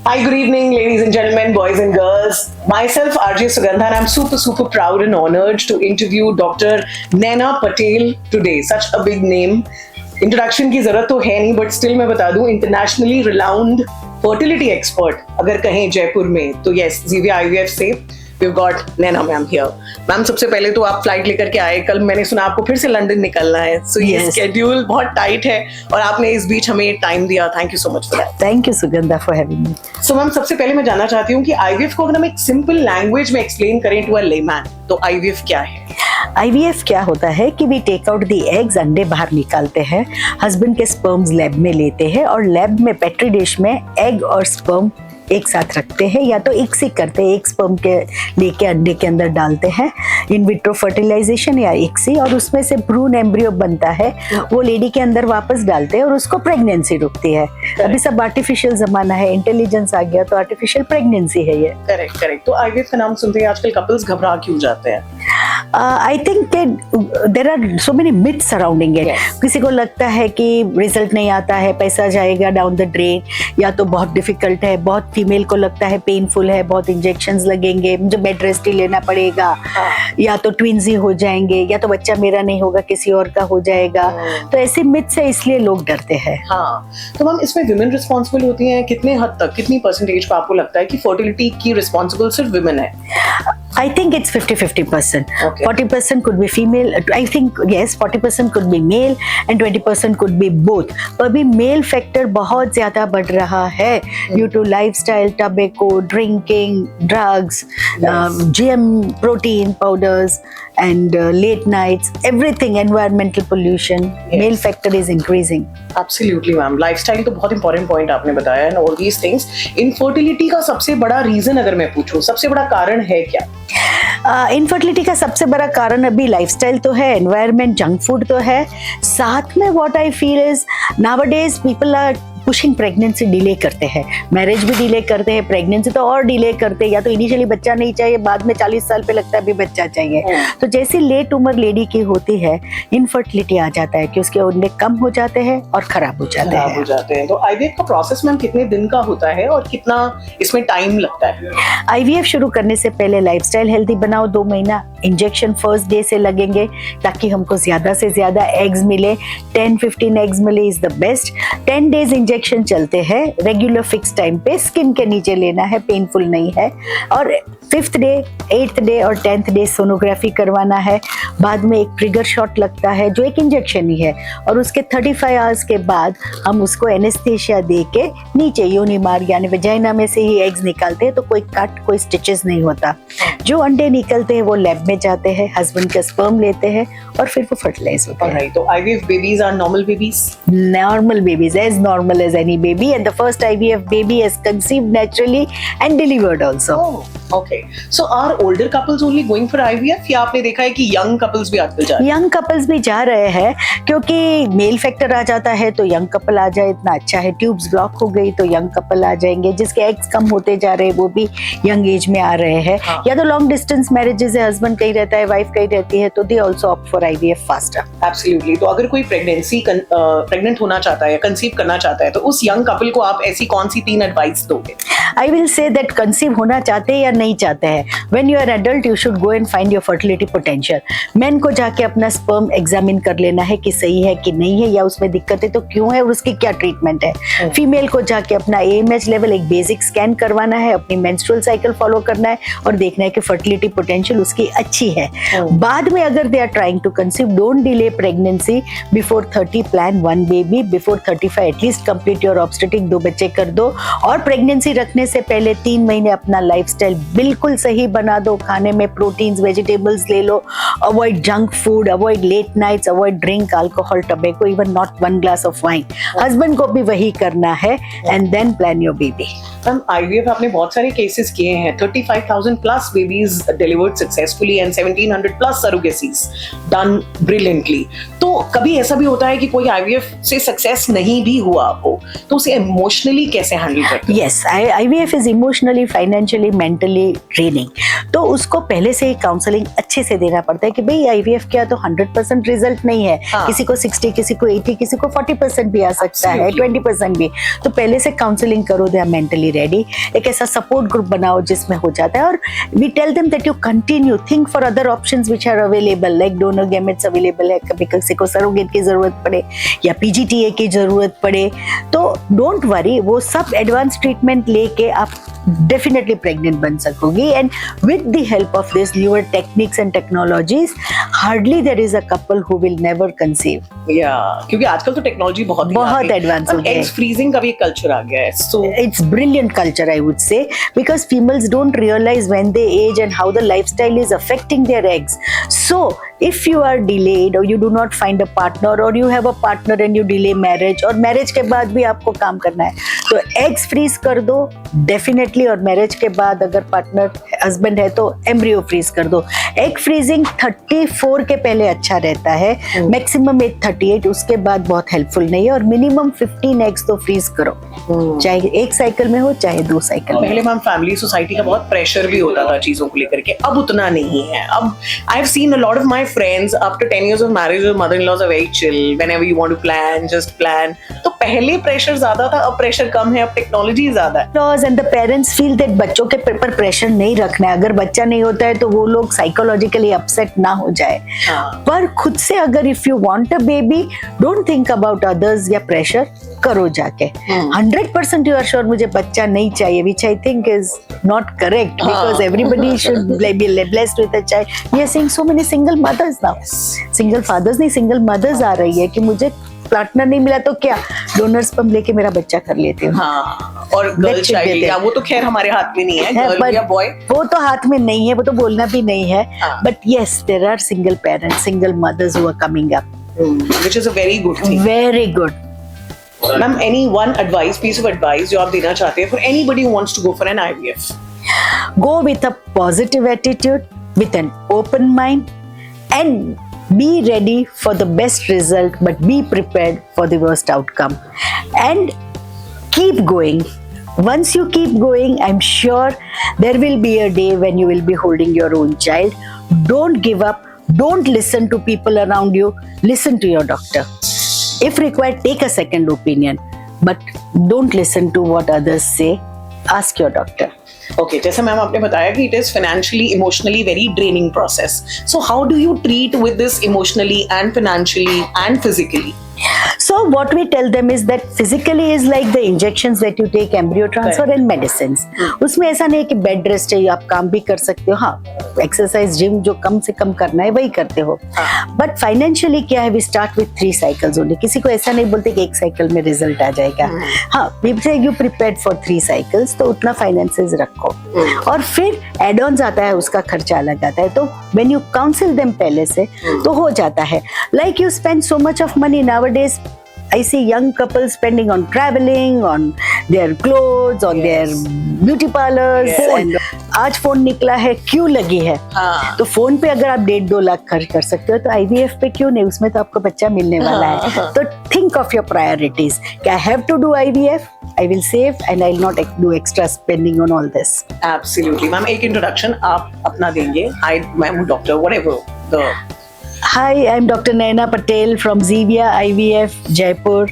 Hi, good evening, ladies and gentlemen, boys and girls. Myself, RJ Sugandha, and I'm super proud and honored to interview Dr. Naina Patel today. Such a big name. Introduction की जरूरत तो है नहीं, but still मैं बता दूं, internationally renowned fertility expert अगर कहें जयपुर में तो yes, Xavier IVF से we've got Naina ma'am here. Ma'am सबसे पहले तो आप फ्लाइट लेकर के आए, कल मैंने सुना आपको फिर से लंदन निकलना है, सो ये स्केड्यूल बहुत टाइट है और आपने इस बीच हमें टाइम दिया. Thank you so much for that. Thank you Sugandha for having me. So ma'am सबसे पहले मैं जानना चाहती हूँ कि आईवीएफ को अगर हम एक सिंपल लैंग्वेज में एक्सप्लेन करें टू अ लेमैन, तो आईवीएफ क्या है? IVF क्या होता है कि we take out the eggs, अंडे बाहर निकालते हैं, हस्बैंड के स्पर्म्स लैब में लेते हैं और लैब में पेट्री डिश में एग और स्पर्म एक साथ रखते हैं, या तो एक सी करते हैं, एक स्पर्म के लेके अंडे के अंदर डालते हैं, इन विट्रो फर्टिलाइजेशन या एक सी, और उसमें से भ्रूण एम्ब्रियो बनता है, वो लेडी के अंदर वापस डालते हैं और उसको प्रेगनेंसी रुकती है. अभी सब आर्टिफिशियल जमाना है, इंटेलिजेंस आ गया तो आर्टिफिशियल प्रेगनेंसी है ये. करेक्ट. तो आईवीएफ का नाम सुनते ही आजकल कपल्स घबरा क्यों जाते हैं? I think there are so many myths surrounding it. किसी को लगता है कि रिजल्ट नहीं आता है, पैसा जाएगा डाउन द ड्रेन, या तो बहुत डिफिकल्ट है, बहुत फीमेल को लगता है पेनफुल है, बहुत इंजेक्शंस लगेंगे, मुझे बेड रेस्ट ही लेना पड़ेगा, या तो ट्विंस ही हो जाएंगे, या तो बच्चा मेरा नहीं होगा किसी और का हो जाएगा. तो ऐसे मिथ्स है, इसलिए लोग डरते हैं. हाँ, तो मैम इसमें विमेन रिस्पॉन्सिबल होती हैं कितने हद तक, कितनी परसेंटेज पे आपको लगता है कि फर्टिलिटी की रिस्पॉन्सिबल सिर्फ विमेन है? I think it's 50-50%. Okay. 40% could be female. I think yes, 40% could be male and 20% could be both. तो अभी मेल फैक्टर बहुत ज्यादा बढ़ रहा है due to lifestyle, tobacco, drinking, drugs, GM protein powders and late nights, everything, environmental pollution. Yes. Male factor is increasing. Absolutely ma'am. Lifestyle तो बहुत important point आपने बताया and all these things. Infertility का सबसे बड़ा रीजन अगर मैं पूछूं, सबसे बड़ा कारण है क्या? इनफर्टिलिटी का सबसे बड़ा कारण अभी लाइफस्टाइल तो है, एनवायरनमेंट, जंक फूड तो है, साथ में what I feel is nowadays people are pushing pregnancy, delay करते हैं, मैरिज भी डिले करते हैं, प्रेगनेंसी तो और डिले करते हैं, या तो इनिशियली बच्चा नहीं चाहिए, बाद में 40 साल पे लगता है अभी बच्चा चाहिए. तो जैसे लेट उम्र लेडी की होती है, इनफर्टिलिटी आ जाता है कि उसके अंडे कम हो जाते हैं और खराब हो जाते हैं. तो आईवीएफ का प्रोसेस मैम कितने दिन का होता है और कितना इसमें टाइम लगता है? IVF शुरू करने से पहले लाइफस्टाइल हेल्दी बनाओ, 2 महीना इंजेक्शन फर्स्ट डे से लगेंगे ताकि हमको ज्यादा से ज्यादा एग्स मिले, 10-15 एग्स मिले is the best. 10 days injection चलते हैं, रेगुलर फिक्स टाइम पे, स्किन के नीचे लेना है, पेनफुल नहीं है, और 5th डे, 8th डे और 10th डे सोनोग्राफी करवाना है. बाद में एक ट्रिगर शॉट लगता है जो एक इंजेक्शन ही है, और उसके 35 आवर्स के बाद हम उसको एनेस्थेशिया दे के नीचे योनि मार्ग यानी वेजाइना में से ही एग्स निकालते हैं. तो कोई कट, कोई स्टिचेस नहीं होता. जो अंडे निकलते हैं वो लैब में जाते हैं, हस्बैंड का स्पर्म लेते हैं और फिर वो फर्टिलाइज होते हैं. तो IVF babies are normal babies? Normal babies, as normal as any baby, and the first IVF baby is conceived naturally and delivered also. Okay. So are older couples only going for IVF या आपने देखा है कि young couples भी आजकल जा रहे हैं? यंग कपल्स भी जा रहे हैं क्योंकि मेल फैक्टर आ जाता है तो यंग कपल आ जाए इतना अच्छा है. ट्यूब्स ब्लॉक हो गई तो यंग कपल आ जाएंगे, जिसके एग्स कम होते जा रहे हैं वो भी यंग एज में आ रहे हैं. हाँ. या तो लॉन्ग डिस्टेंस मैरिजेस है, हस्बैंड कहीं रहता है, वाइफ कहीं रहती है, तो they also opt for IVF faster. Absolutely. तो अगर कोई प्रेग्नेंट होना चाहता है या कंसीव करना चाहता है तो उस यंग कपल को आप ऐसी कौन सी 3 एडवाइस दोगे? I will say that conceive होना चाहते हैं या नहीं चाहते हैं, when you are adult you should go and find your fertility potential. Main को जाके अपना स्पर्म एग्जामिन कर लेना है कि सही है कि नहीं है, या उसमें दिक्कत है तो क्यों है और उसकी क्या ट्रीटमेंट है. फीमेल को जाके अपना AMH लेवल एक बेसिक स्कैन करवाना है, अपनी मेंस्ट्रुअल साइकिल फॉलो करना है और देखना है कि फर्टिलिटी पोटेंशियल उसकी अच्छी है. बाद में अगर they are trying to conceive, don't delay pregnancy. Before 30 plan 1 baby, before 35 at least complete your obstetric, 2 बच्चे कर दो. और प्रेगनेंसी रखने से पहले 3 महीने अपना लाइफस्टाइल बिल्कुल सही बना दो. खाने में प्रोटीन्स, वेजिटेबल्स ले लो, avoid junk food, avoid late nights, avoid drink alcohol, tobacco, even not 1 glass of wine. Husband को भी वही करना है and then plan your baby. Ma'am IVF आपने बहुत सारे केसेस किए हैं, 35,000 plus babies delivered successfully and 1700 plus surrogacies done brilliantly. तो कभी ऐसा भी होता है कि कोई आईवीएफ से सक्सेस नहीं भी हुआ हो, तो उसे इमोशनली कैसे हैंडल करते हैं? Yes, IVF is emotionally, financially, mentally draining. तो उसको पहले से ही काउंसलिंग अच्छे से देना पड़ता है कि भाई IVF किया तो 100% रिजल्ट नहीं है. हाँ. किसी को 60, किसी को 80, किसी को 40% भी आ सकता है, 20% भी. तो पहले से काउंसलिंग करो, दे आर मेंटली रेडी. एक ऐसा सपोर्ट ग्रुप बनाओ जिसमें हो जाता है, और we tell them that you continue think for other options which are available, like donor gametes available है, कभी किसी को सरोगेट की जरूरत पड़े या पीजीटीए की जरूरत पड़े तो डोंट वरी, वो सब एडवांस ट्रीटमेंट लेके आप डेफिनेटली प्रेग्नेंट बन सकोगी. And with the help of this newer techniques and technologies hardly there is a couple who will never conceive. या क्योंकि आजकल तो टेक्नोलॉजी बहुत एडवांस हो गई है. एग्स फ्रीजिंग का भी कल्चर आ गया है, so it's brilliant culture I would say, because females don't realise when they age and how the lifestyle is affecting their eggs. So if you are delayed or you do not find a partner or you have a partner and you delay marriage और marriage के बाद भी आपको काम करना है तो eggs freeze कर दो डेफिनेटली. और मैरिज के बाद अगर पार्टनर हस्बैंड है तो एम्ब्रियो फ्रीज कर दो. एग फ्रीजिंग 34 के पहले अच्छा रहता है, मैक्सिमम एज 38, उसके बाद बहुत हेल्पफुल नहीं है. और मिनिमम 15 एग्स तो फ्रीज करो, चाहे एक साइकिल में हो चाहे 2 साइकिल में. पहले मैम फैमिली सोसाइटी का बहुत प्रेशर भी होता था चीजों को लेकर के, अब उतना नहीं है. अब I have seen a lot of my friends after 10 years of marriage, your mother-in-laws are very chill. Whenever you want to plan, just plan. तो पहले प्रेशर ज्यादा था, अब प्रेशर कम है, अब टेक्नोलॉजी ज्यादा है. Laws and the parents feel that बच्चों के ऊपर प्रेशर नहीं रखना है. अगर बच्चा नहीं होता है तो वो लोग साइकोलॉजिकली अपसेट ना हो जाए. पर खुद से अगर if you want a baby, don't think about others या प्रेशर, करो जाके. 100% यू आर श्योर मुझे बच्चा नहीं चाहिए, which I think is not correct, because everybody should be blessed with a child. We are seeing so many single mothers now. Single fathers नहीं, single mothers आ रही है कि मुझे पार्टनर नहीं मिला तो क्या, डोनर स्पर्म लेके मेरा बच्चा कर लेती हूँ. हाँ, और गर्ल चाइल्ड या वो तो खैर हमारे हाथ में नहीं है, गर्ल या बॉय वो तो हाथ में नहीं है, वो तो बोलना भी नहीं है. But yes, there are single parents, single mothers who are coming up, which is a very good thing. Very good. Ma'am, any one advice, piece of advice जो आप देना चाहते हैं for anybody who wants to go for an IVF? Go with a positive attitude, with an open mind, and be ready for the best result, but be prepared for the worst outcome. And keep going. Once you keep going, I'm sure there will be a day when you will be holding your own child. Don't give up. Don't listen to people around you. Listen to your doctor. If required, take a second opinion, but don't listen to what others say. Ask your doctor. Okay, जैसे ma'am आपने बताया कि it is financially, emotionally very draining process. So how do you treat with this emotionally and financially and physically? So what we tell them is that physically is like the injections that you take, embryo transfer and medicines. उसमें ऐसा नहीं है कि bed rest है, आप काम भी कर सकते हो. हाँ, एक्सरसाइज जिम जो कम से कम करना है वही करते हो. बट फाइनेंशियली क्या है, we start with 3 cycles only. किसी को ऐसा नहीं बोलते कि एक साइकिल में रिजल्ट आ जाएगा. हाँ, वी से यू प्रिपेयर्ड फॉर 3 साइकिल्स, तो उतना फाइनेंसेस रखो. और फिर एड ऑन्स आता है, उसका खर्चा अलग आता है. तो व्हेन यू काउंसिल देम पहले से तो हो जाता है. Like you spend so much of money nowadays. I see young couples spending on traveling, on their clothes, on their beauty parlors. And आज फोन निकला है, क्यों लगी है. तो फोन पे अगर आप 1.5-2 लाख खर्च कर सकते हो तो IVF पे क्यों नहीं, उसमें तो आपको बच्चा मिलने वाला है. तो think of your priorities. I have to do IVF, I will save and I will not do extra spending on all this. Absolutely, ma'am. एक इंट्रोडक्शन आप अपना देंगे. मैं हूँ doctor, whatever the. Hi, I'm Dr. Naina Patel from Zevia IVF, Jaipur,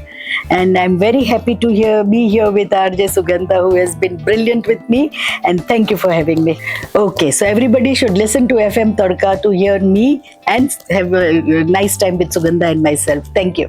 and I'm very happy to be here with RJ Sugandha, who has been brilliant with me, and thank you for having me. Okay, so everybody should listen to FM Tadka to hear me and have a nice time with Sugandha and myself. Thank you.